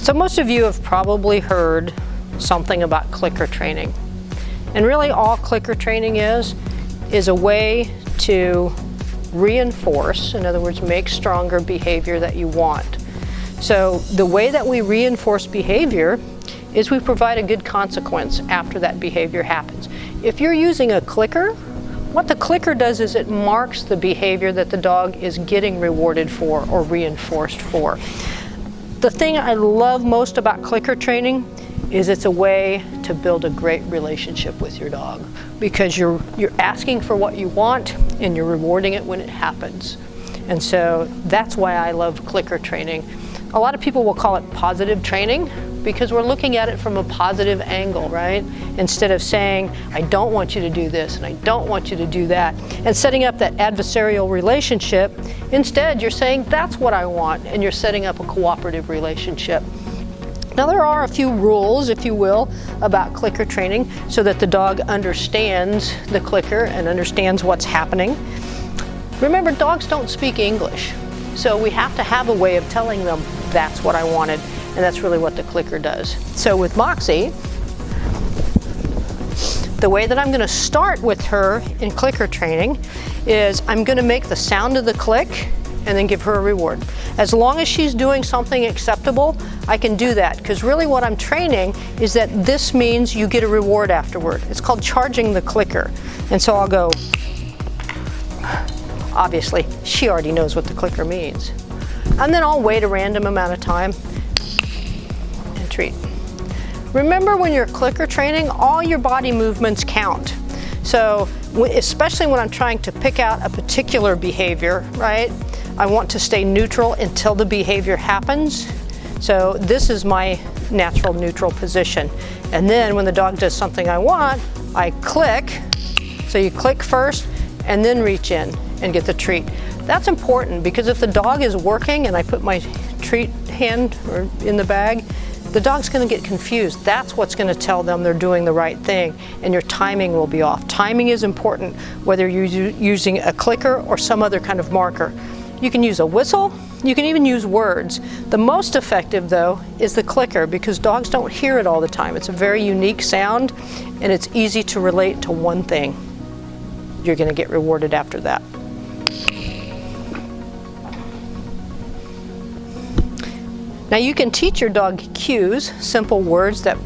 So most of you have probably heard something about clicker training. And really all clicker training is a way to reinforce, in other words, make stronger behavior that you want. So the way that we reinforce behavior is we provide a good consequence after that behavior happens. If you're using a clicker, what the clicker does is it marks the behavior that the dog is getting rewarded for or reinforced for. The thing I love most about clicker training is it's a way to build a great relationship with your dog, because you're asking for what you want and you're rewarding it when it happens. And so that's why I love clicker training. A lot of people will call it positive training because we're looking at it from a positive angle, right? Instead of saying, I don't want you to do this and I don't want you to do that, and setting up that adversarial relationship, instead you're saying, that's what I want, and you're setting up a cooperative relationship. Now there are a few rules, if you will, about clicker training so that the dog understands the clicker and understands what's happening. Remember, dogs don't speak English, so we have to have a way of telling them that's what I wanted, and that's really what the clicker does. So with Moxie, the way that I'm going to start with her in clicker training is I'm going to make the sound of the click and then give her a reward. As long as she's doing something acceptable, I can do that, because really what I'm training is that this means you get a reward afterward. It's called charging the clicker. And so I'll go, obviously, she already knows what the clicker means. And then I'll wait a random amount of time and treat. Remember, when you're clicker training, all your body movements count. So especially when I'm trying to pick out a particular behavior, right? I want to stay neutral until the behavior happens. So this is my natural neutral position. And then when the dog does something I want, I click. So you click first and then reach in and get the treat. That's important, because if the dog is working and I put my treat hand in the bag, the dog's going to get confused. That's what's going to tell them they're doing the right thing, and your timing will be off. Timing is important, whether you're using a clicker or some other kind of marker. You can use a whistle, you can even use words. The most effective, though, is the clicker, because dogs don't hear it all the time. It's a very unique sound, and it's easy to relate to one thing. You're going to get rewarded after that. Now you can teach your dog cues, simple words that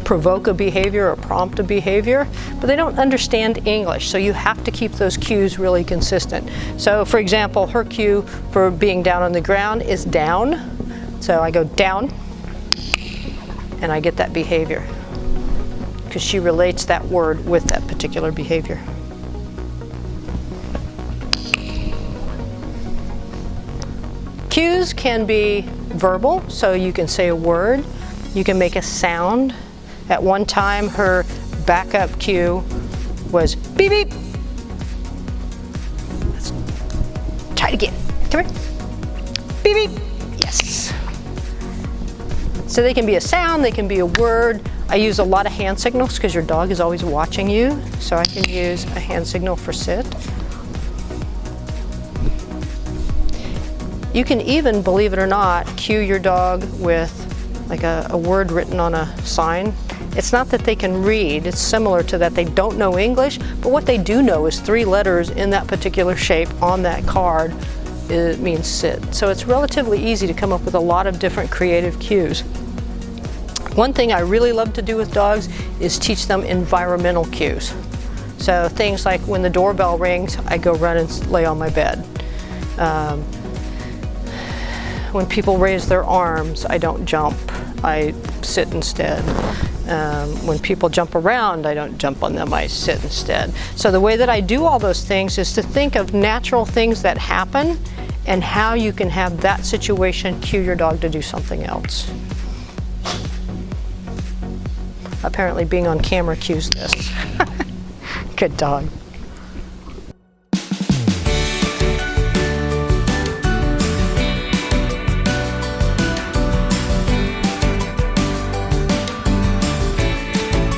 provoke a behavior or prompt a behavior, but they don't understand English, so you have to keep those cues really consistent. So for example, her cue for being down on the ground is down. So I go down, and I get that behavior, because she relates that word with that particular behavior. Cues can be verbal, so you can say a word, you can make a sound. At one time, her backup cue was beep beep. Let's try it again. Come here. Beep beep. Yes. So they can be a sound, they can be a word. I use a lot of hand signals because your dog is always watching you, so I can use a hand signal for sit. You can even, believe it or not, cue your dog with like a word written on a sign. It's not that they can read, it's similar to that they don't know English, but what they do know is 3 letters in that particular shape on that card. It means sit. So it's relatively easy to come up with a lot of different creative cues. One thing I really love to do with dogs is teach them environmental cues. So things like when the doorbell rings, I go run and lay on my bed. When people raise their arms, I don't jump, I sit instead. When people jump around, I don't jump on them, I sit instead. So the way that I do all those things is to think of natural things that happen and how you can have that situation cue your dog to do something else. Apparently being on camera cues this. Good dog.